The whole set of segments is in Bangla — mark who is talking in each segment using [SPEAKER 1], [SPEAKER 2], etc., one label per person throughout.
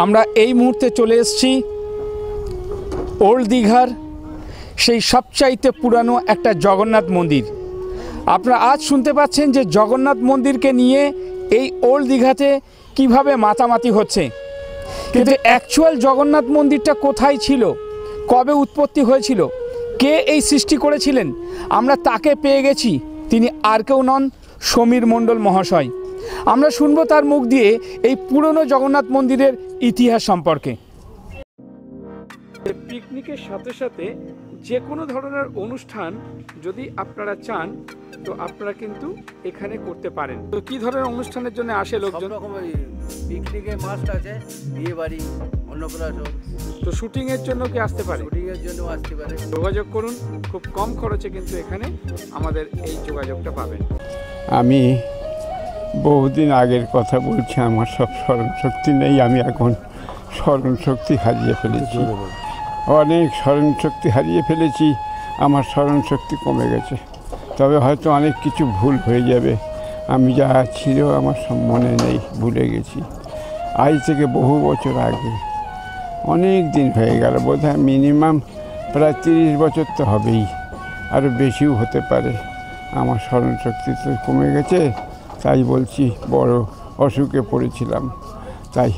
[SPEAKER 1] আমরা এই মুহূর্তে চলে এসেছি ওল্ড দীঘার সেই সবচাইতে পুরানো একটা জগন্নাথ মন্দির। আপনারা আজ শুনতে পাচ্ছেন যে জগন্নাথ মন্দিরকে নিয়ে এই ওল্ড দীঘাতে কিভাবে মাতামাতি হচ্ছে, কিন্তু অ্যাকচুয়াল জগন্নাথ মন্দিরটা কোথায় ছিল, কবে উৎপত্তি হয়েছিল, কে এই সৃষ্টি করেছিলেন, আমরা তাকে পেয়ে গেছি। তিনি আর কেউ নন, সমীর মণ্ডল মহাশয়। আমরা শুনবো তার মুখ দিয়ে এই পুরনো জগন্নাথ মন্দিরের ইতিহাস সম্পর্কে। পিকনিকের সাথে সাথে যে কোনো ধরনের অনুষ্ঠান যদি আপনারা চান তো আপনারা কিন্তু এখানে করতে পারেন। তো কি ধরনের অনুষ্ঠানের জন্য আসে লোকজন?
[SPEAKER 2] পিকনিকে মাস্ট আছে, বিয়ে বাড়ি, অন্নপ্রাশন।
[SPEAKER 1] তো শুটিং এর জন্য কি আসতে পারে?
[SPEAKER 2] শুটিং এর জন্য আসতে পারে।
[SPEAKER 1] যোগাযোগ করুন, খুব কম খরচে কিন্তু এখানে আমাদের এই যোগাযোগটা পাবেন।
[SPEAKER 3] আমি বহুদিন আগের কথা বলছি, আমার সব স্মরণশক্তি নেই। আমি এখন স্মরণশক্তি হারিয়ে ফেলেছি, অনেক স্মরণশক্তি হারিয়ে ফেলেছি। আমার স্মরণশক্তি কমে গেছে, তবে হয়তো অনেক কিছু ভুল হয়ে যাবে। আমি যা ছিল আমার সব মনে নেই, ভুলে গেছি। আজ থেকে বহু বছর আগে, অনেক দিন হয়ে গেল, বোধহয় মিনিমাম প্রায় 30 বছর তো হবেই, আরও বেশিও হতে পারে। আমার স্মরণশক্তি তো কমে গেছে, তাই বলছি বড় অসুখে পড়েছিলাম, তাই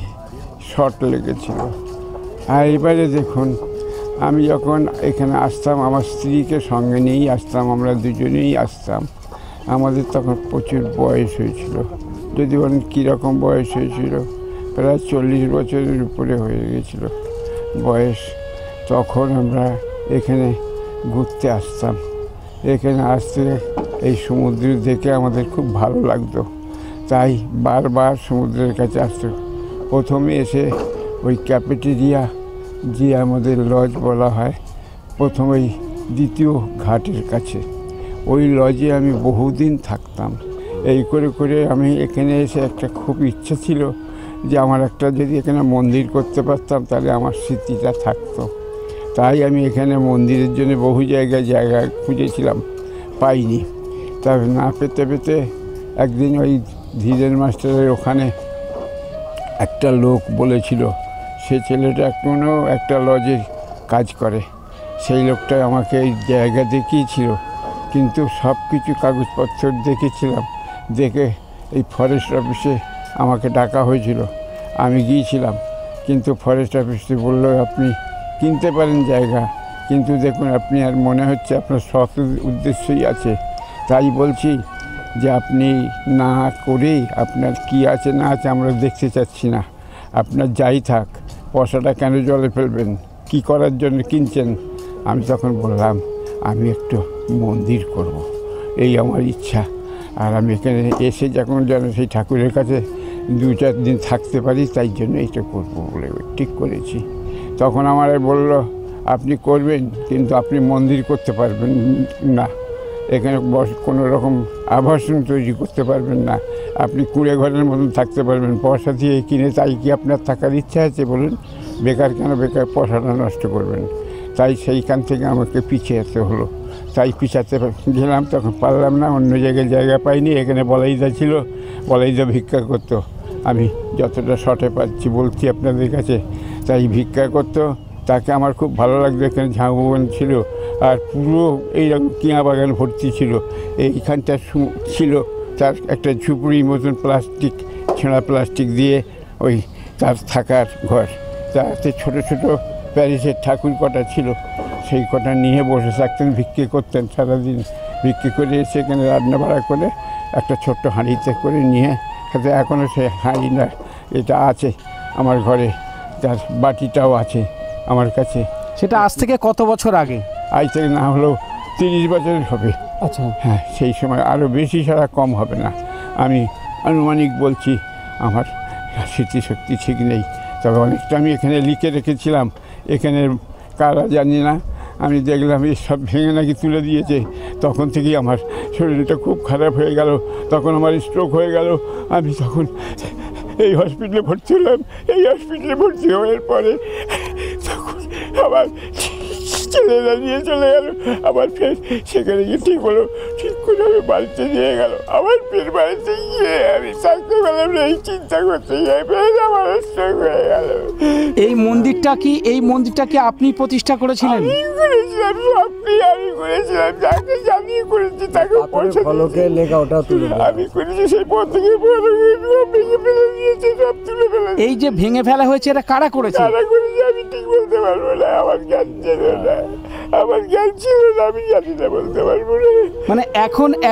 [SPEAKER 3] শর্ট লেগেছিল। আর এবারে দেখুন, আমি যখন এখানে আসতাম আমার স্ত্রীকে সঙ্গে নিয়েই আসতাম, আমরা দুজনেই আসতাম। আমাদের তখন প্রচুর বয়স হয়েছিল, যদি বলেন কীরকম বয়স হয়েছিল, প্রায় 40 বছরের উপরে হয়ে গেছিল বয়স। তখন আমরা এখানে ঘুরতে আসতাম। এখানে আসতে এই সমুদ্র দেখে আমাদের খুব ভালো লাগতো, তাই বারবার সমুদ্রের কাছে আসতো। প্রথমে এসে ওই ক্যাফেটেরিয়া, যে আমাদের লজ বলা হয়, প্রথমেই দ্বিতীয় ঘাটের কাছে, ওই লজে আমি বহুদিন থাকতাম। এই করে করে আমি এখানে এসে একটা খুব ইচ্ছা ছিল যে আমার একটা যদি এখানে মন্দির করতে পারতাম তাহলে আমার স্মৃতিটা থাকতো। তাই আমি এখানে মন্দিরের জন্য বহু জায়গায় খুঁজেছিলাম, পাইনি। তবে না পেতে পেতে একদিন ওই ধীরেন মাস্টারের ওখানে একটা লোক বলেছিল, সে ছেলেটা কোনো একটা লজে কাজ করে, সেই লোকটা আমাকে এই জায়গা দেখিয়েছিল। কিন্তু সব কিছু কাগজপত্র দেখেছিলাম, দেখে এই ফরেস্ট অফিসে আমাকে ডাকা হয়েছিল। আমি গিয়েছিলাম, কিন্তু ফরেস্ট অফিসে বললো আপনি কিনতে পারেন জায়গা, কিন্তু দেখুন আপনি, আর মনে হচ্ছে আপনার সৎ উদ্দেশ্যই আছে। তাই বলছি যে আপনি না করেই আপনার কি আছে না আছে আমরা দেখতে চাচ্ছি না, আপনার যাই থাক, পয়সাটা কেন জলে ফেলবেন, কি করার জন্য কিনছেন? আমি তখন বললাম আমি একটু মন্দির করব, এই আমার ইচ্ছা। আর আমি এখানে এসে যখন যেন সেই ঠাকুরের কাছে 2-4 দিন থাকতে পারি, তাই জন্য এটা করবো বলে ঠিক করেছি। তখন আমার বলল আপনি করবেন, কিন্তু আপনি মন্দির করতে পারবেন না, এখানে কোনো রকম আবাসন তৈরি করতে পারবেন না, আপনি কুঁড়ে ঘরের মতন থাকতে পারবেন পয়সা দিয়ে কিনে। তাই কি আপনার থাকার ইচ্ছা আছে বলুন? বেকার কেন বেকার পয়সাটা নষ্ট করবেন? তাই সেইখান থেকে আমাকে পিছিয়ে আসতে হলো। তাই পিছাতে গেলাম, তখন পারলাম না, অন্য জায়গা পাইনি। এখানে বলাইদা ছিল, বলাইদা ভিক্ষা করতো। আমি যতটা শর্টে পাচ্ছি বলছি আপনাদের কাছে, তাই ভিক্ষা করতো। তাকে আমার খুব ভালো লাগতো। এখানে ঝাউ বাগান ছিল, আর পুরো এইরকম কিয়া বাগান ভর্তি ছিল। এইখানটা ছিল তার একটা ঝুপড়ির মতন প্লাস্টিক, ছেঁড়া প্লাস্টিক দিয়ে ওই তার থাকার ঘর। তাতে ছোট ছোট প্যারিসের ঠাকুর কটা ছিল, সেই কটা নিয়ে বসে থাকতেন, ভিক্ষে করতেন সারাদিন। ভিক্ষে করে এসে এখানে রান্না বাড়া করে একটা ছোট্ট হাঁড়িতে করে নিয়ে খেতে। এখনও সেই হাঁড়ি না, এটা আছে আমার ঘরে, তার বাটিটাও আছে আমার কাছে।
[SPEAKER 1] সেটা আজ থেকে কত বছর আগে?
[SPEAKER 3] আজ থেকে না হলেও 30 বছরের হবে।
[SPEAKER 1] আচ্ছা,
[SPEAKER 3] হ্যাঁ, সেই সময় আরও বেশি ছাড়া কম হবে না। আমি আনুমানিক বলছি, আমার স্মৃতিশক্তি ঠিক নেই, তবে অনেকটা আমি এখানে লিখে রেখেছিলাম। এখানে কারা জানি না, আমি দেখলাম এই সব ভেঙে নাকি তুলে দিয়েছে। তখন থেকেই আমার শরীরটা খুব খারাপ হয়ে গেল, তখন আমার স্ট্রোক হয়ে গেল। আমি তখন এই হসপিটালে ভর্তি হলাম। এই হসপিটালে ভর্তি হওয়ার পরে তখন আমার ছেলেরা নিয়ে চলে গেল। আবার ফের সেখানে গিয়ে ঠিক হলো, ঠিক করে আমি বাড়িতে নিয়ে গেল। আবার ফের বাড়িতে গিয়ে আমি থাকতে পেলাম না, এই চিন্তা করতে গিয়ে ফের আমার স্ট্রোক হয়ে গেল।
[SPEAKER 1] এই মন্দিরটা কি আপনি প্রতিষ্ঠা করেছিলেন?
[SPEAKER 3] আমি করেছিলাম, সবটাই আমি করেছিলাম, যাকে জানিয়ে করেছি তাকে পয়সা
[SPEAKER 2] ফলকে লেখা ওটা তুলে
[SPEAKER 3] আমি করেছি। সেই পর থেকে ভেঙে ফেলে দিয়েছে, সব তুলে ফেলে।
[SPEAKER 1] এই যে ভেঙে ফেলা হয়েছে এটা কারা করেছে?
[SPEAKER 3] তারা করেছে আমি ঠিক বলতে পারবো না, আমার জ্ঞান ছিল না, আমার জ্ঞান ছিল না, আমি জানি না, বলতে পারবো না।
[SPEAKER 1] মানে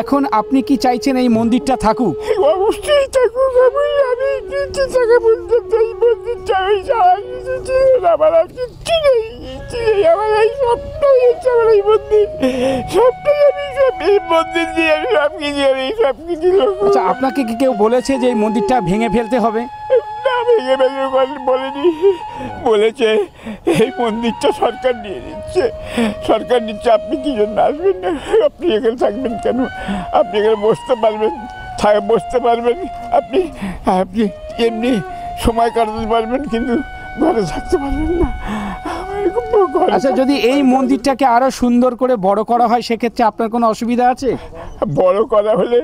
[SPEAKER 1] এখন আপনি কি চাইছেন এই মন্দিরটা থাকুক?
[SPEAKER 3] অবশ্যই থাকুক। আমি কিনতে টাকা বলতে চাই, মন্দিরটা ওই সারা কিছু ছিল না, আমার আর কিচ্ছু নেই, কিচ্ছু নেই। আমার এই সবটাই হচ্ছে আমার এই মন্দির, সবটাই আমি সব এই মন্দির দিয়ে আমি সব কিছু, আমি সব কিছু।
[SPEAKER 1] আচ্ছা, আপনাকে কি কেউ বলেছে যে এই মন্দিরটা ভেঙে ফেলতে হবে?
[SPEAKER 3] না, ভেঙে ফেলে বলেনি, বলেছে এই মন্দিরটা সরকার নিয়ে নিচ্ছে, সরকার নিচ্ছে, আপনি কি জন্য আসবেন না, আপনি এখানে থাকবেন কেন, আপনি এখানে বসতে পারবেন, বসতে পারবেন, আপনি আপনি এমনি সময় কাটাতে পারবেন, কিন্তু ঘরে থাকতে পারবেন না।
[SPEAKER 1] আচ্ছা, যদি এই মন্দিরটাকে আরো সুন্দর করে বড় করা হয় সেক্ষেত্রে আপনার কোনো অসুবিধা আছে?
[SPEAKER 3] বড় করা হলে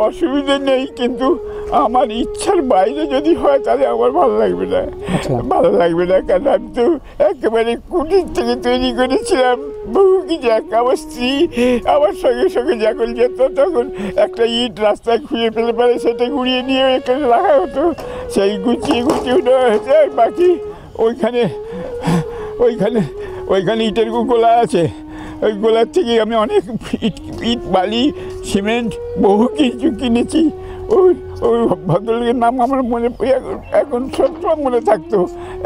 [SPEAKER 3] অসুবিধে নেই, কিন্তু আমার ইচ্ছার বাইরে যদি হয় তাহলে আমার ভালো লাগবে না, ভালো লাগবে না। কারণ আমি তো একেবারে কুটির থেকে তৈরি করেছিলাম বহু কিছু। আমার স্ত্রী আমার সঙ্গে সঙ্গে যখন যেত তখন একটা ইট রাস্তায় খুঁজে ফেলে পারে, সেটা গুড়িয়ে নিয়ে এখানে রাখা হতো, সেই গুছিয়ে নেওয়া হয়েছে। আর বাকি ওইখানে ইটের গোলা আছে, ওই গোলার থেকে আমি অনেক ইট বালি সিমেন্ট বহু কিছু কিনেছি। ওই ভদ্রলোকের নাম আমার মনে এখন সব মনে থাকতো,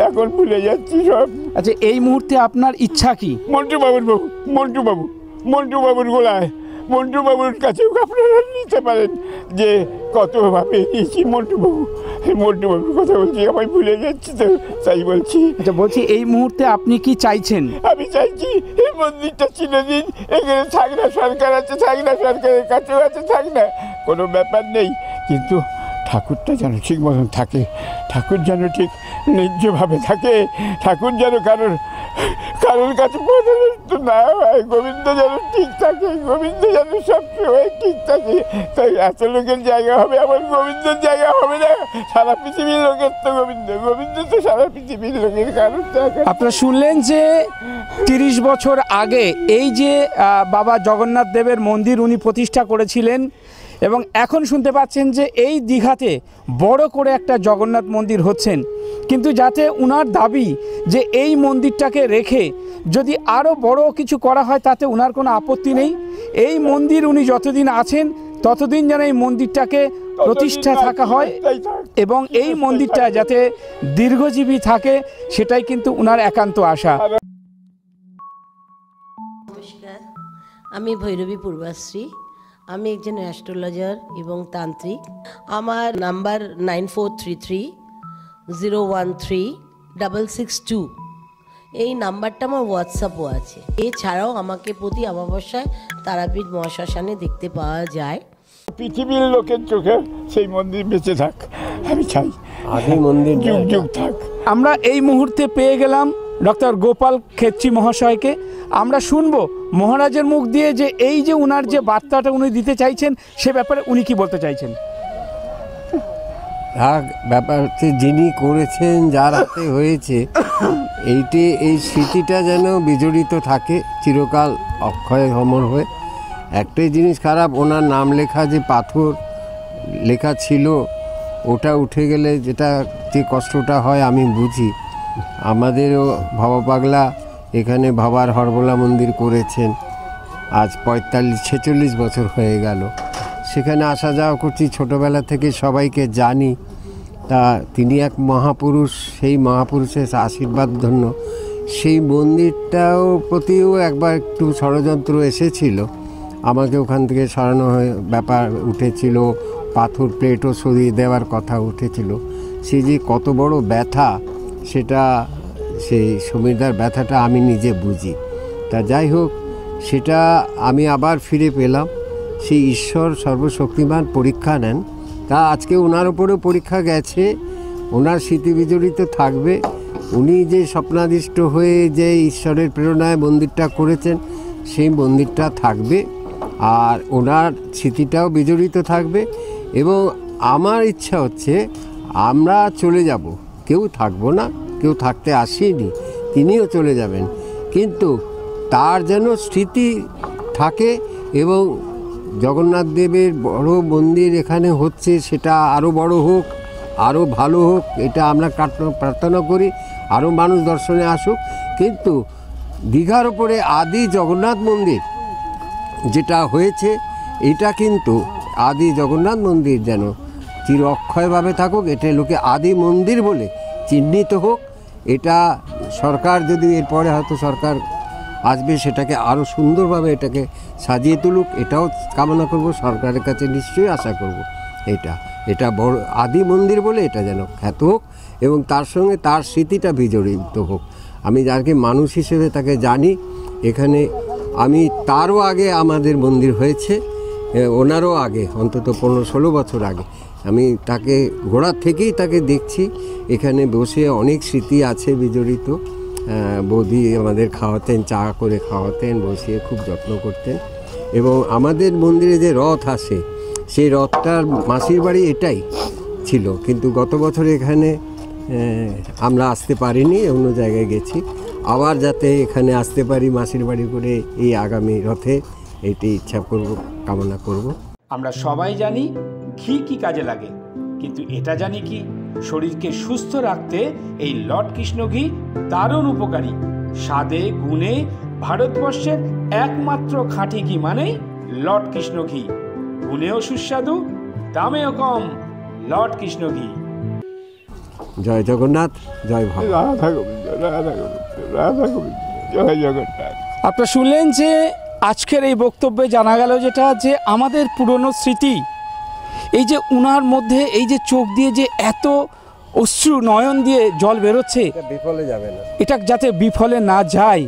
[SPEAKER 3] এখন ভুলে যাচ্ছি সব।
[SPEAKER 1] আচ্ছা, এই মুহূর্তে আপনার ইচ্ছা কি?
[SPEAKER 3] মন্টু বাবুর গোলায়, মন্টু বাবুর কাছেও আপনারা নিতে পারেন যে কতভাবে নিয়েছি মন্টু বাবুর কথা বলছি, আমি ভুলে যাচ্ছি তো তাই বলছি।
[SPEAKER 1] আচ্ছা, বলছি এই মুহূর্তে আপনি কি চাইছেন?
[SPEAKER 3] আমি চাইছি এই মন্দিরটা চিরদিন এখানে থাক না, সরকার আছে থাক না, সরকারের কাছেও আছে থাক না, কোনো ব্যাপার নেই, কিন্তু ঠাকুরটা যেন ঠিক মতন থাকে, ঠাকুর যেন ঠিক ন্যায্যভাবে থাকে, ঠাকুর যেন কারোর কাছে পদভ্রষ্ট না হয়, গোবিন্দ যেন ঠিক থাকে, গোবিন্দ যেন সবসময় ঠিক থাকে। তাই এত লোকের জায়গা হবে, আমার গোবিন্দের জায়গা হবে না? সারা পৃথিবীর লোকের তো গোবিন্দ তো সারা পৃথিবীর লোকের, কারণ
[SPEAKER 1] আপনারা শুনলেন যে 30 বছর আগে এই যে বাবা জগন্নাথ দেবের মন্দির উনি প্রতিষ্ঠা করেছিলেন, এবং এখন শুনতে পাচ্ছেন যে এই দীঘাতে বড় করে একটা জগন্নাথ মন্দির হচ্ছেন। কিন্তু যাতে উনার দাবি যে এই মন্দিরটাকে রেখে যদি আরও বড় কিছু করা হয় তাতে উনার কোনো আপত্তি নেই। এই মন্দির উনি যতদিন আছেন ততদিন যেন এই মন্দিরটাকে প্রতিষ্ঠা থাকা হয় এবং এই মন্দিরটা যাতে দীর্ঘজীবী থাকে সেটাই কিন্তু উনার একান্ত আশা।
[SPEAKER 4] নমস্কার, আমি ভৈরবী পূর্বাশ্রী। আমি একজন অ্যাস্ট্রোলজার এবং তান্ত্রিক। আমার নাম্বার 9433013662। এই নাম্বারটা আমার হোয়াটসঅ্যাপও আছে। এছাড়াও আমাকে প্রতি অমাবস্যায় তারাপীঠ মহাশ্মশানে দেখতে পাওয়া যায়।
[SPEAKER 3] পৃথিবীর লোকের চোখে সেই মন্দির বেঁচে থাক, আমি চাই
[SPEAKER 2] আদি মন্দির
[SPEAKER 3] যুগ যুগ থাক।
[SPEAKER 1] আমরা এই মুহূর্তে পেয়ে গেলাম ডক্টর গোপাল খেত্রী মহাশয়কে। আমরা শুনবো মহারাজের মুখ দিয়ে যে এই যে উনার যে বার্তাটা উনি দিতে চাইছেন সে ব্যাপারে উনি কি বলতে চাইছেন।
[SPEAKER 2] ব্যাপার হচ্ছে যিনি করেছেন, যার হাতে হয়েছে, এই স্মৃতিটা যেন বিজড়িত থাকে চিরকাল অক্ষয় অমর হয়ে। একটাই জিনিস খারাপ, ওনার নাম লেখা যে পাথর লেখা ছিল ওটা উঠে গেলে যে কষ্টটা হয় আমি বুঝি। আমাদেরও ভাবা পাগলা এখানে ভাবার হরবোলা মন্দির করেছেন, আজ 45-46 বছর হয়ে গেল। সেখানে আসা যাওয়া করছি, ছোটোবেলা থেকে সবাইকে জানি। তা তিনি এক মহাপুরুষ, সেই মহাপুরুষের আশীর্বাদ ধন্য সেই মন্দিরটাও প্রতিও একবার একটু ষড়যন্ত্র এসেছিল, আমাকে ওখান থেকে সরানো হয়ে ব্যাপার উঠেছিল, পাথর প্লেটও সরিয়ে দেওয়ার কথা উঠেছিল। সে যে কত বড় ব্যথা, সেটা সেই সমীরদার ব্যথাটা আমি নিজে বুঝি। তা যাই হোক, সেটা আমি আবার ফিরে পেলাম। সেই ঈশ্বর সর্বশক্তিমান পরীক্ষা নেন, তা আজকে ওনার ওপরেও পরীক্ষা গেছে, ওনার স্মৃতি বিজড়িত থাকবে। উনি যে স্বপ্নাদিষ্ট হয়ে যে ঈশ্বরের প্রেরণায় মন্দিরটা করেছেন সেই মন্দিরটা থাকবে, আর ওনার স্মৃতিটাও বিজড়িত থাকবে। এবং আমার ইচ্ছা হচ্ছে আমরা চলে যাব, কেউ থাকবো না, কেউ থাকতে আসেনি, তিনিও চলে যাবেন, কিন্তু তার যেন স্মৃতি থাকে। এবং জগন্নাথ দেবের বড় মন্দির এখানে হচ্ছে, সেটা আরও বড় হোক, আরও ভালো হোক, এটা আমরা প্রার্থনা করি। আরও মানুষ দর্শনে আসুক। কিন্তু দীঘার ওপরে আদি জগন্নাথ মন্দির যেটা হয়েছে, এটা কিন্তু আদি জগন্নাথ মন্দির যেন চির অক্ষয়ভাবে থাকুক, এটা লোকে আদি মন্দির বলে চিহ্নিত হোক। এটা সরকার যদি এরপরে হয়তো সরকার আসবে, সেটাকে আরও সুন্দরভাবে এটাকে সাজিয়ে তুলুক, এটাও কামনা করব, সরকারের কাছে নিশ্চয়ই আশা করব। এটা বড় আদি মন্দির বলে এটা যেন খ্যাত হোক, এবং তার সঙ্গে তার স্মৃতিটা বিজড়িত হোক। আমি যাকে মানুষ হিসেবে তাকে জানি, এখানে আমি তারও আগে আমাদের মন্দির হয়েছে, ওনারও আগে, অন্তত 15-16 বছর আগে আমি তাকে গোড়ার থেকেই তাকে দেখছি। এখানে বসে অনেক স্মৃতি আছে বিজড়িত। বৌদি আমাদের খাওয়াতেন, চা করে খাওয়াতেন, বসিয়ে খুব যত্ন করতেন। এবং আমাদের মন্দিরে যে রথ আসে, সেই রথটার মাসির বাড়ি এটাই ছিল, কিন্তু গত বছর এখানে আমরা আসতে পারিনি, অন্য জায়গায় গেছি। আবার যাতে এখানে আসতে পারি মাসির বাড়ি করে এই আগামী রথে, এইটি ইচ্ছা করব, কামনা করব।
[SPEAKER 1] আমরা সবাই জানি ঘি কি কাজে লাগে, কিন্তু এটা জানি কি শরীরকে সুস্থ রাখতে এই লর্ড কৃষ্ণ ঘি দারুণ উপকারী। স্বাদে গুণে ভারতবর্ষের একমাত্র খাঁটি ঘি মানেই লর্ড কৃষ্ণ ঘি। গুণেও সুস্বাদু, দামেও কম, লর্ড কৃষ্ণ ঘি।
[SPEAKER 2] জয় জগন্নাথ, জয় ভারত।
[SPEAKER 3] রাধা গোবিন্দ, রাধা গোবিন্দ, রাধা গোবিন্দ, জয় জগন্নাথ।
[SPEAKER 1] আপনারা শুনলেন যে আজকের এই বক্তব্যে জানা গেল যেটা, যে আমাদের পুরনো স্মৃতি, এই যে উনার মধ্যে এই যে চোখ দিয়ে যে এত অশ্রু নয়ন দিয়ে জল বেরোচ্ছে,
[SPEAKER 2] বিফলে যাবে না,
[SPEAKER 1] এটা যাতে বিফলে না যায়,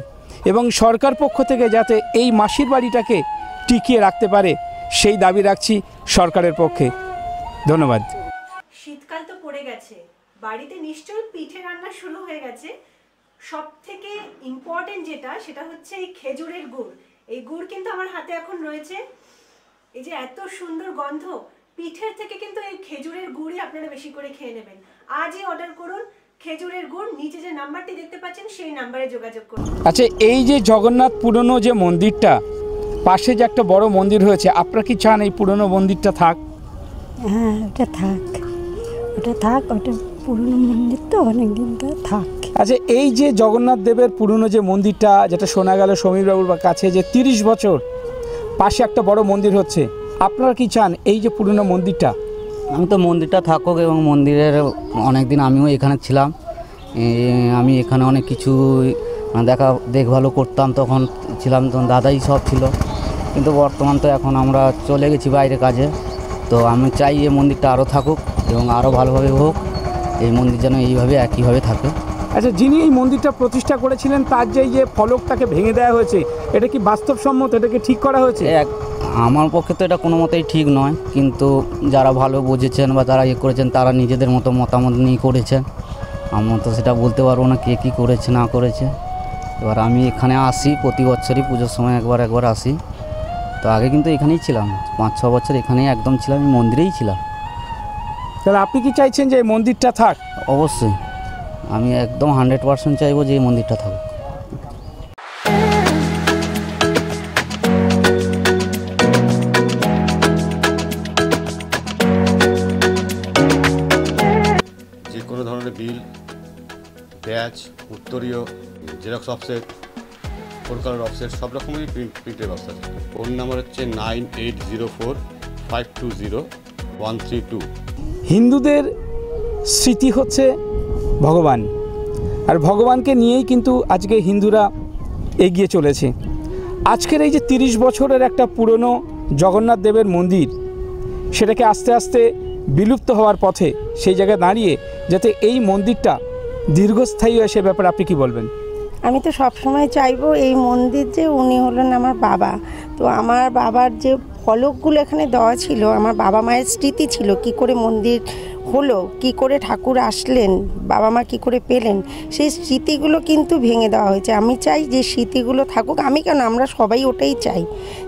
[SPEAKER 1] এবং সরকার পক্ষ থেকে যাতে এই মাসির বাড়িটাকে টিকিয়ে রাখতে পারে, সেই দাবি রাখছি সরকারের পক্ষে। ধন্যবাদ।
[SPEAKER 5] শীতকাল তো পড়ে গেছে, বাড়িতে নিশ্চয়ই পিঠে রান্না শুরু হয়ে গেছে। সব থেকে ইম্পর্টেন্ট যেটা, সেটা হচ্ছে এই খেজুরের গুড়। এই গুড় কিন্তু আমার হাতে এখন রয়েছে। এই যে এত সুন্দর গন্ধ, পিঠের থেকে কিন্তু এই খেজুরের গুড়ই আপনারা বেশি করে খেয়ে নেবেন। আজই অর্ডার করুন খেজুরের গুড়। নিচে যে নাম্বারটি দেখতে পাচ্ছেন সেই নাম্বারে যোগাযোগ করুন।
[SPEAKER 1] আচ্ছা, এই যে জগন্নাথ পুরনো যে মন্দিরটা, পাশে যে একটা বড় মন্দির হয়েছে, আপনারা কি চান এই পুরনো মন্দিরটা থাক?
[SPEAKER 6] হ্যাঁ, ওটা থাক, ওটা থাক, ওটা পুরনো মন্দির তো অনেকদিন তো থাক।
[SPEAKER 1] আচ্ছা, এই যে জগন্নাথ দেবের পুরনো যে মন্দিরটা, যেটা শোনা গেল সমীরবাবুর কাছে যে 30 বছর পাশে একটা বড় মন্দির হচ্ছে, আপনারা কি চান এই যে পুরনো মন্দিরটা?
[SPEAKER 7] আমি তো মন্দিরটা থাকুক, এবং মন্দিরের অনেক দিন আমিও এখানে ছিলাম। আমি এখানে অনেক কিছু দেখভালও করতাম, তখন ছিলাম, তখন দাদাই সব ছিল। কিন্তু বর্তমান তো এখন আমরা চলে গেছি বাইরে কাজে। তো আমি চাই এই মন্দিরটা আরও থাকুক এবং আরও ভালোভাবে হোক। এই মন্দির যেন এইভাবে একইভাবে থাকে।
[SPEAKER 1] আচ্ছা, যিনি এই মন্দিরটা প্রতিষ্ঠা করেছিলেন, তার যে ফলকটাকে ভেঙে দেওয়া হয়েছে, এটা কি বাস্তবসম্মত? এটাকে ঠিক করা হয়েছে?
[SPEAKER 7] আমার পক্ষে তো এটা কোনো মতেই ঠিক নয়, কিন্তু যারা ভালো বুঝেছেন বা যারা করেছেন, তারা নিজেদের মতো মতামত নিয়ে করেছেন। আমরা তো সেটা বলতে পারবো না কে কী করেছে না করেছে। এবার আমি এখানে আসি প্রতি বছরই, পুজোর সময় একবার আসি। তো আগে কিন্তু এখানেই ছিলাম, 5-6 বছর এখানেই একদম ছিলাম, আমি মন্দিরেই ছিলাম।
[SPEAKER 1] তাহলে আপনি কি চাইছেন যে এই মন্দিরটা থাক?
[SPEAKER 7] অবশ্যই, আমি একদম 100% চাইবো যে এই মন্দিরটা থাকুক।
[SPEAKER 8] যে কোনো ধরনের বিল, ব্যাচ, উত্তরীয়, জেরক্স অফসেট, 4 কালার অফসেট, সব রকমেরই প্রিন্টের ব্যবস্থা থাকে। ফোন নাম্বার হচ্ছে 9804520132।
[SPEAKER 1] হিন্দুদের স্মৃতি হচ্ছে ভগবান, আর ভগবানকে নিয়েই কিন্তু আজকে হিন্দুরা এগিয়ে চলেছে। আজকের এই যে 30 বছরের একটা পুরনো জগন্নাথ দেবের মন্দির, সেটাকে আস্তে আস্তে বিলুপ্ত হওয়ার পথে, সেই জায়গায় দাঁড়িয়ে যাতে এই মন্দিরটা দীর্ঘস্থায়ী হয়, সে ব্যাপারে আপনি কি বলবেন?
[SPEAKER 6] আমি তো সবসময় চাইবো এই মন্দির, যে উনি হলেন আমার বাবা, তো আমার বাবার যে ফলকগুলো এখানে দেওয়া ছিল, আমার বাবা মায়ের স্মৃতি ছিল কি করে মন্দির
[SPEAKER 9] হলো, কি করে ঠাকুর আসলেন, বাবা মা কি করে পেলেন, সেই স্মৃতিগুলো কিন্তু ভেঙে দেওয়া হয়েছে। আমি চাই যে স্মৃতিগুলো থাকুক, আমি কেন, আমরা সবাই ওটাই চাই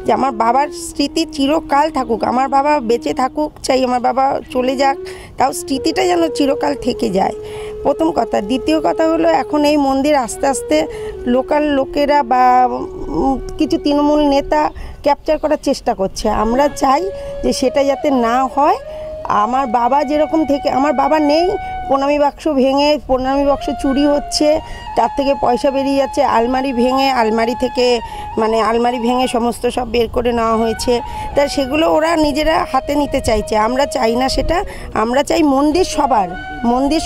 [SPEAKER 9] যে আমার বাবার স্মৃতি চিরকাল থাকুক, আমার বাবা বেঁচে থাকুক, চাই আমার বাবা চলে যাক, তাও স্মৃতিটা যেন চিরকাল থেকে যায়, প্রথম কথা। দ্বিতীয় কথা হলো, এখন এই মন্দির আস্তে আস্তে লোকাল লোকেরা বা কিছু তৃণমূল নেতা ক্যাপচার করার চেষ্টা করছে। আমরা চাই যে সেটা যাতে না হয়। আমার বাবা যেরকম থেকে, আমার বাবা নেই, প্রণামী বাক্স ভেঙে প্রণামী বাক্স চুরি হচ্ছে, তার থেকে পয়সা বেরিয়ে যাচ্ছে, আলমারি ভেঙে আলমারি ভেঙে সমস্ত সব বের করে নেওয়া হয়েছে। তা সেগুলো ওরা নিজেরা হাতে নিতে চাইছে, আমরা চাই না সেটা। আমরা চাই মন্দির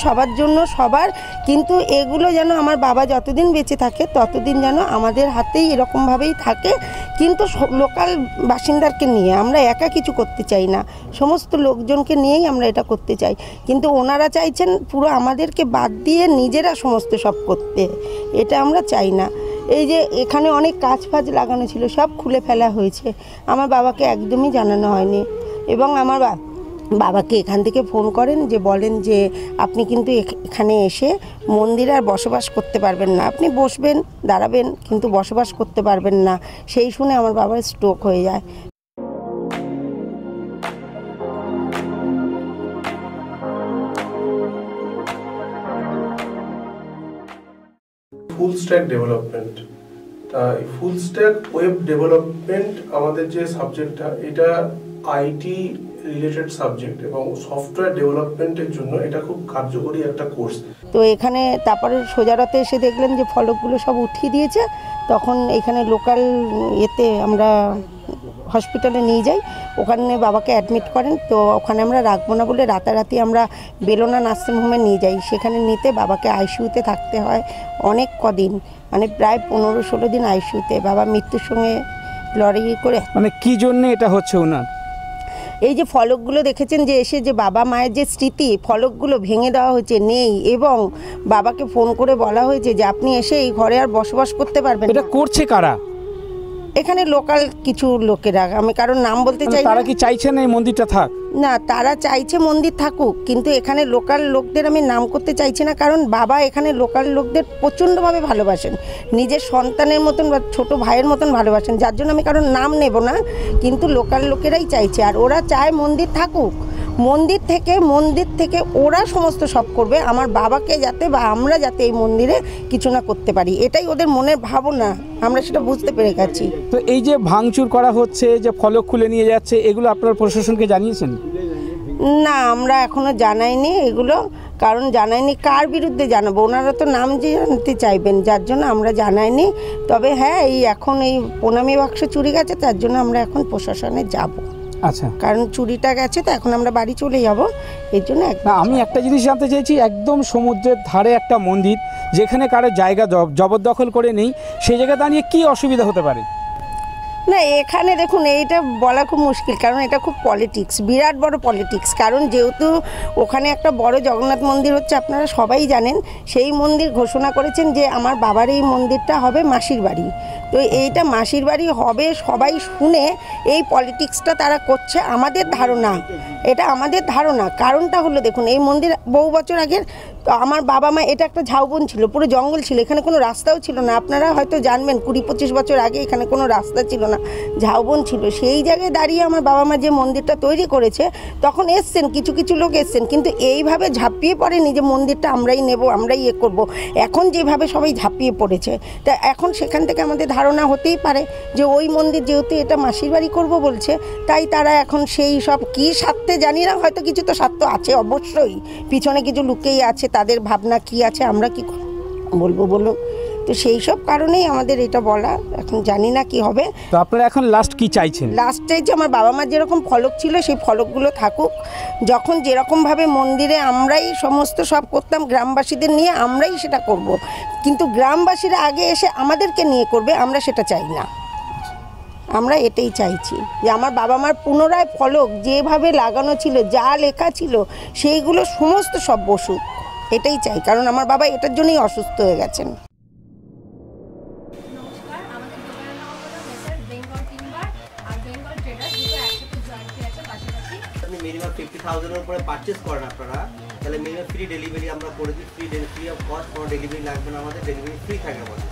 [SPEAKER 9] সবার জন্য, সবার। কিন্তু এগুলো যেন আমার বাবা যতদিন বেঁচে থাকে ততদিন যেন আমাদের হাতেই এরকমভাবেই থাকে, কিন্তু লোকাল বাসিন্দাকে নিয়ে। আমরা একা কিছু করতে চাই না, সমস্ত লোকজনকে নিয়েই আমরা এটা করতে চাই। কিন্তু ওনারা চাইছেন পুরো আমাদেরকে বাদ দিয়ে নিজেরা সমস্ত সব করতে, এটা আমরা চাই না। এই যে এখানে অনেক কাজ ফাজ লাগানো ছিল, সব খুলে ফেলা হয়েছে, আমার বাবাকে একদমই জানানো হয়নি। এবং আমার বাবাকে এখান থেকে ফোন করেন, যে বলেন যে আপনি কিন্তু এখানে এসে মন্দিরে আর বসবাস করতে পারবেন না, আপনি বসবেন দাঁড়াবেন কিন্তু বসবাস করতে পারবেন না। সেই শুনে আমার বাবার স্ট্রোক হয়ে যায়।
[SPEAKER 10] ফুল স্ট্যাক ডেভেলপমেন্ট, তা এই ফুল স্ট্যাক ওয়েব ডেভেলপমেন্ট আমাদের যে সাবজেক্টটা, এটা আইটি রিলেটেড সাবজেক্ট এবং সফটওয়্যার ডেভেলপমেন্টের জন্য এটা খুব কার্যকরী একটা কোর্স।
[SPEAKER 9] তো এখানে তারপরে সোজারাতে এসে দেখলেন যে ফলকগুলো সব উঠিয়ে দিয়েছে, তখন এখানে লোকাল আমরা হসপিটালে নিয়ে যাই, ওখানে বাবাকে অ্যাডমিট করেন। তো ওখানে আমরা রাখবো না বলে রাতারাতি আমরা বেলোনা নার্সিংহোমে নিয়ে যাই। সেখানে নিতে বাবাকে আইসিইউতে থাকতে হয় অনেক কদিন, প্রায় 15-16 দিন আইসিইউতে। বাবা মৃত্যুর সঙ্গে লড়াই করে।
[SPEAKER 1] কি জন্য এটা হচ্ছে ওনার?
[SPEAKER 9] এই যে ফলকগুলো দেখেছেন যে এসে যে বাবা মায়ের যে স্মৃতি, ফলকগুলো ভেঙে দেওয়া হয়েছে, নেই। এবং বাবাকে ফোন করে বলা হয়েছে যে আপনি এসে এই ঘরে আর বসবাস করতে পারবেন।
[SPEAKER 1] এটা করছে কারা?
[SPEAKER 9] এখানে লোকাল কিছু লোকেরা, আমি কারণ নাম বলতে চাই না।
[SPEAKER 1] তারা কি চাইছে না এই মন্দিরটা থাক?
[SPEAKER 9] না, তারা চাইছে মন্দির থাকুক, কিন্তু এখানে লোকাল লোকদের আমি নাম করতে চাইছি না, কারণ বাবা এখানে লোকাল লোকদের প্রচণ্ডভাবে ভালোবাসেন, নিজের সন্তানের মতন বা ছোটো ভাইয়ের মতন ভালোবাসেন, যার জন্য আমি কারণ নাম নেব না। কিন্তু লোকাল লোকেরাই চাইছে, আর ওরা চায় মন্দির থাকুক। মন্দির থেকে ওরা সমস্ত সব করবে, আমার বাবাকে যাতে বা আমরা যাতে এই মন্দিরে কিছু না করতে পারি, এটাই ওদের মনের ভাবনা। আমরা সেটা বুঝতে পেরে গেছি।
[SPEAKER 1] তো এই যে ভাঙচুর করা হচ্ছে, যে ফলক খুলে নিয়ে যাচ্ছে, এগুলো আপনার প্রশাসনকে জানিয়েছেন?
[SPEAKER 9] না, আমরা এখনো জানাইনি এগুলো, কারণ জানাইনি কার বিরুদ্ধে জানাবো, ওনারা তো নাম জানতে চাইবেন, যার জন্য আমরা জানাইনি। তবে হ্যাঁ, এখন এই প্রণামী বাক্স চুরি গেছে, তার জন্য আমরা এখন প্রশাসনে যাব।
[SPEAKER 1] আচ্ছা,
[SPEAKER 9] কারণ চুরিটা গেছে তো এখন আমরা বাড়ি চলে যাব, এর জন্য।
[SPEAKER 1] আমি একটা জিনিস জানতে চাইছি, একদম সমুদ্রের ধারে একটা মন্দির, যেখানে কারো জায়গা জবরদখল করে নেই, সেই জায়গা দাঁড়িয়ে কি অসুবিধা হতে পারে?
[SPEAKER 9] না, এখানে দেখুন, এইটা বলা খুব মুশকিল, কারণ এটা খুব পলিটিক্স, বিরাট বড় পলিটিক্স। কারণ যেহেতু ওখানে একটা বড় জগন্নাথ মন্দির হচ্ছে, আপনারা সবাই জানেন, সেই মন্দির ঘোষণা করেছেন যে আমার বাবার এই মন্দিরটা হবে মাসির বাড়ি। তো এইটা মাসির বাড়ি হবে সবাই শুনে এই পলিটিক্সটা তারা করছে, আমাদের ধারণা, এটা আমাদের ধারণা। কারণটা হলো, দেখুন, এই মন্দির বহু বছর আগের, তো আমার বাবা মা, এটা একটা ঝাউবন ছিল, পুরো জঙ্গল ছিল, এখানে কোনো রাস্তাও ছিল না। আপনারা হয়তো জানবেন 20-25 বছর আগে এখানে কোনো রাস্তা ছিল না, ঝাউবন ছিল। সেই জায়গায় দাঁড়িয়ে আমার বাবা মা যে মন্দিরটা তৈরি করেছে, তখন এসছেন কিছু লোক এসছেন, কিন্তু এইভাবে ঝাঁপিয়ে পড়েনি যে মন্দিরটা আমরাই নেব, আমরাই করব। এখন যেভাবে সবাই ঝাঁপিয়ে পড়েছে, তা এখন সেখান থেকে আমাদের ধারণা হতেই পারে যে ওই মন্দির যেহেতু এটা মাসির বাড়ি করব বলছে, তাই তারা এখন সেই সব কী স্বার্থে জানি না, হয়তো কিছু তো স্বার্থ আছে অবশ্যই, পিছনে কিছু লুকেই আছে, তাদের ভাবনা কি আছে আমরা কি বলবো বলুন। তো সেই সব কারণেই আমাদের এটা বলা, এখন জানি না কি হবে।
[SPEAKER 1] তো আপনারা এখন লাস্ট কি চাইছেন?
[SPEAKER 9] লাস্ট চাইছে আমার বাবা মার যেরকম ফলক ছিল সেই ফলকগুলো থাকুক, যখন যেরকমভাবে মন্দিরে আমরাই সমস্ত সব করতাম গ্রামবাসীদের নিয়ে, আমরাই সেটা করব, কিন্তু গ্রামবাসীরা আগে এসে আমাদেরকে নিয়ে করবে, আমরা সেটা চাই না। আমরা এটাই চাইছি যে আমার বাবা মার পুনরায় ফলক যেভাবে লাগানো ছিল, যা লেখা ছিল, সেইগুলো সমস্ত সব বসুক, এটাই চাই, কারণ আমার বাবা এটার জন্যই অসুস্থ হয়ে গেছেন।
[SPEAKER 11] মিনিমাম 50,000 উপরে পারচেস করেন আপনারা, তাহলে মিনিমাম ফ্রি ডেলিভারি আমরা করে দিই। ফ্রি অফ কস্ট, কোনো ডেলিভারি লাগবে না আমাদের, ডেলিভারি ফ্রি থাকে আমাদের।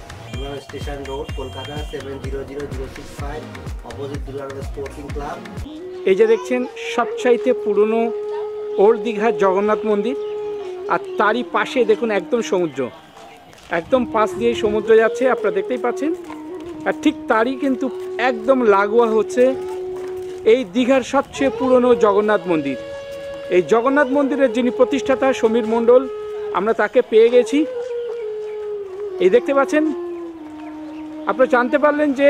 [SPEAKER 11] Station road, Kolkata 700065, opposite Durganagar sporting club.
[SPEAKER 1] এই যে দেখছেন সবচাইতে পুরনো ওল্ড দীঘার জগন্নাথ মন্দির, আর তারই পাশে দেখুন একদম সমুদ্র, একদম পাশ দিয়ে সমুদ্র যাচ্ছে আপনারা দেখতেই পাচ্ছেন। আর ঠিক তারই কিন্তু একদম লাগোয়া হচ্ছে এই দীঘার সবচেয়ে পুরনো জগন্নাথ মন্দির। এই জগন্নাথ মন্দিরের যিনি প্রতিষ্ঠাতা সমীর মণ্ডল, আমরা তাকে পেয়ে গেছি। এই দেখতে পাচ্ছেন, আপনারা জানতে পারলেন যে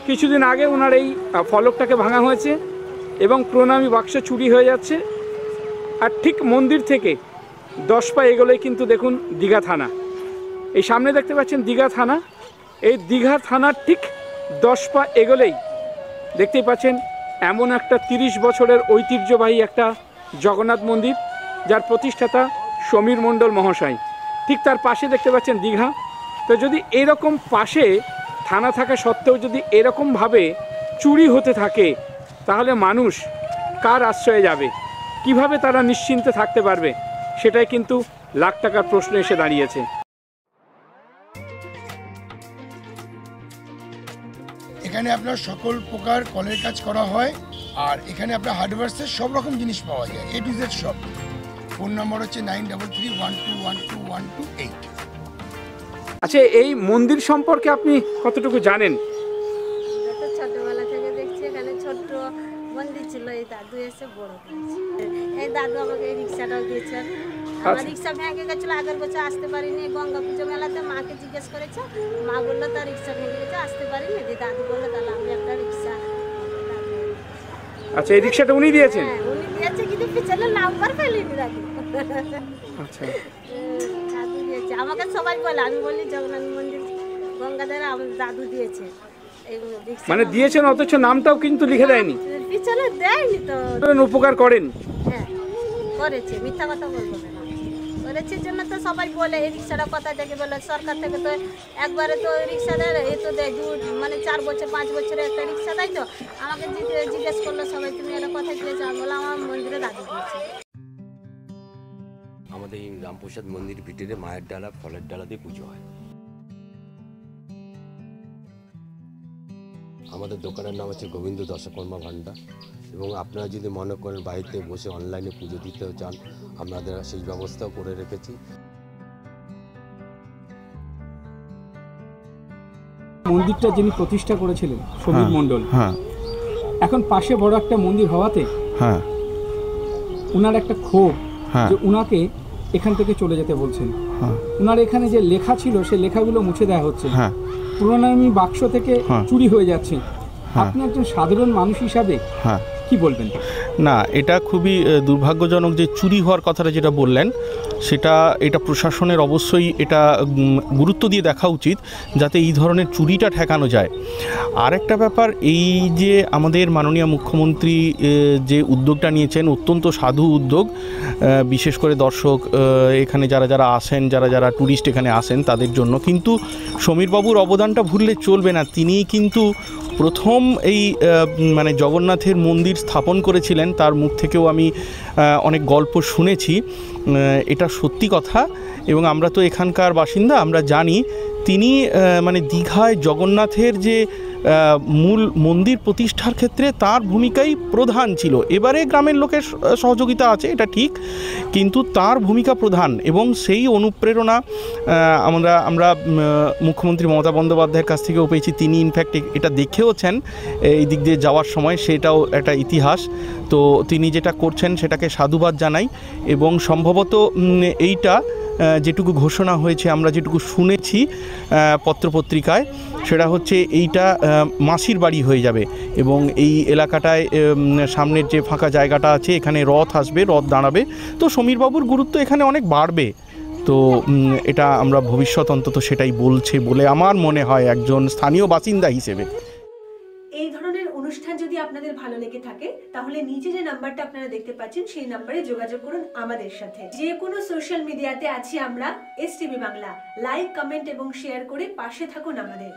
[SPEAKER 1] কিছুদিন আগে ওনার এই ফলকটাকে ভাঙা হয়েছে এবং প্রণামী বাক্স চুরি হয়ে যাচ্ছে। আর ঠিক মন্দির থেকে 10 পা এগোলেই কিন্তু দেখুন দীঘা থানা। এই সামনে দেখতে পাচ্ছেন দীঘা থানা। এই দীঘা থানার ঠিক 10 পা এগোলেই দেখতেই পাচ্ছেন এমন একটা 30 বছরের ঐতিহ্যবাহী একটা জগন্নাথ মন্দির, যার প্রতিষ্ঠাতা সমীর মণ্ডল মহাশয়। ঠিক তার পাশে দেখতে পাচ্ছেন দীঘা। তো যদি এরকম পাশে থানা থাকা সত্ত্বেও যদি এরকমভাবে চুরি হতে থাকে, তাহলে মানুষ কার আশ্রয়ে যাবে, কিভাবে তারা নিশ্চিন্তে থাকতে পারবে, সেটাই কিন্তু লাখ টাকার প্রশ্ন এসে দাঁড়িয়েছে।
[SPEAKER 12] এখানে আপনার সকল প্রকার কলের কাজ করা হয়, আর এখানে আপনার হার্ডওয়্যার্সের সব রকম জিনিস পাওয়া যায়, A to Z সব। ফোন নম্বর হচ্ছে 9331212128।
[SPEAKER 1] আচ্ছা, এই মন্দির সম্পর্কে আপনি কতটুকু জানেন?
[SPEAKER 13] ছোটবেলা থেকে দেখছি এখানে ছোট্ট মন্দির ছিল, এই দাদু এসে বড় করেছে। এই দাদু আমাকে এই রিক্সাটাও দিয়েছেন। আমার রিক্সা ভেঙে গেছিল, আগের বছর আসতে পারিনি। গঙ্গা পুজো মেলাতে মাকে জিজ্ঞেস করেছে, মা বললো তার রিক্সা ভেঙে গেছে, আসতে পারিনি। দাদু বললো তাহলে আমি একটা রিক্সা।
[SPEAKER 1] আচ্ছা, এই রিক্সাটা উনি দিয়েছেন?
[SPEAKER 13] উনি দিয়েছে, কিন্তু পিছনে নাম্বার পেলিনি দাদু।
[SPEAKER 1] আচ্ছা,
[SPEAKER 13] দাদু দিয়েছে আমাকে, সবাই বলে। আমি বলি জগন্নাথ মন্দির গঙ্গাধারে আমার দাদু দিয়েছে।
[SPEAKER 1] মানে দিয়েছেন অথচ নামটাও কিন্তু লিখে দেয়নি?
[SPEAKER 13] পিছনে দেয়নি তো।
[SPEAKER 1] উপকার করেন?
[SPEAKER 13] হ্যাঁ করেছে, মিথ্যা কথা বলবো না, করেছে জন্য তো সবাই বলে। এই রিক্সাটা কোথায় থেকে বলে, সরকার থেকে তো একবারে তো রিক্সা দেয়, এই তো দেয় মানে 4 বছর 5 বছরে একটা রিক্সা দেয়। তো আমাকে জিজ্ঞেস করলো সবাই, তুমি এটা কোথায় দিয়েছো? আমি বললাম আমার মন্দিরে দাদু দিয়েছে।
[SPEAKER 14] আমাদের এই রামপ্রসাদ মন্দির ভিতরে মায়ের ডালা, ফলের ডালা দিয়ে পুজো হয়। আমাদের দোকানের নাম হচ্ছে গোবিন্দ দশকর্মা ভান্ডার, এবং আপনারা যদি মনে করেন বাড়িতে বসে অনলাইনে পুজো দিতেও চান, আপনাদের সেই ব্যবস্থাও করে রেখেছি।
[SPEAKER 1] মন্দিরটা যিনি প্রতিষ্ঠা করেছিলেন সমীর মণ্ডল, এখন পাশে বড় একটা মন্দির হওয়াতে উনার একটা ক্ষোভ যে উনাকে এখান থেকে চলে যেতে বলছেন। উনার এখানে যে লেখা ছিল সেই লেখাগুলো মুছে দেওয়া হচ্ছে, প্রণামী বাক্স থেকে চুরি হয়ে যাচ্ছে। আপনি একজন সাধারণ মানুষ হিসাবে কি বলবেন?
[SPEAKER 15] না, এটা খুবই দুর্ভাগ্যজনক যে চুরি হওয়ার কথাটা যেটা বললেন, এটা প্রশাসনের অবশ্যই এটা গুরুত্ব দিয়ে দেখা উচিত, যাতে এই ধরনের চুরিটা ঠেকানো যায়। আর একটা ব্যাপার, এই যে আমাদের মাননীয় মুখ্যমন্ত্রী যে উদ্যোগটা নিয়েছেন, অত্যন্ত সাধু উদ্যোগ। বিশেষ করে দর্শক এখানে যারা আসেন, যারা ট্যুরিস্ট এখানে আসেন তাদের জন্য। কিন্তু সমীরবাবুর অবদানটা ভুললে চলবে না। তিনি কিন্তু প্রথম এই মানে জগন্নাথের মন্দির স্থাপন করেছিলেন। তার মুখ থেকেও আমি অনেক গল্প শুনেছি, এটা সত্যি কথা। এবং আমরা তো এখানকার বাসিন্দা, আমরা জানি তিনি মানে দীঘায় জগন্নাথের যে মূল মন্দির প্রতিষ্ঠার ক্ষেত্রে তার ভূমিকাই প্রধান ছিল। এবারে গ্রামের লোকের সহযোগিতা আছে, এটা ঠিক, কিন্তু তার ভূমিকা প্রধান। এবং সেই অনুপ্রেরণা আমরা মুখ্যমন্ত্রী মমতা বন্দ্যোপাধ্যায়ের কাছ থেকেও পেয়েছি। তিনি ইনফ্যাক্ট এটা দেখেওছেন এই দিক দিয়ে যাওয়ার সময়, সেটাও একটা ইতিহাস। তো তিনি যেটা করছেন সেটাকে সাধুবাদ জানাই। এবং সম্ভবত এইটা যেটুকু ঘোষণা হয়েছে, আমরা যেটুকু শুনেছি পত্রপত্রিকায়, সেটা হচ্ছে এইটা মাসির বাড়ি হয়ে যাবে। এবং এই এলাকাটায় সামনের যে ফাঁকা জায়গাটা আছে, এখানে রথ আসবে, রথ দাঁড়াবে। তো সমীরবাবুর গুরুত্ব এখানে অনেক বাড়বে। তো এটা আমরা ভবিষ্যৎ অন্তত সেটাই বলছে বলে আমার মনে হয় একজন স্থানীয় বাসিন্দা হিসেবে।
[SPEAKER 5] এই ধরনের অনুষ্ঠান যদি আপনাদের ভালো লেগে থাকে, তাহলে নিচে যে নাম্বারটা আপনারা দেখতে পাচ্ছেন সেই নাম্বারে যোগাযোগ করুন আমাদের সাথে। যে কোনো সোশ্যাল মিডিয়াতে আছি আমরা, STV বাংলা। লাইক, কমেন্ট এবং শেয়ার করে পাশে থাকুন আমাদের।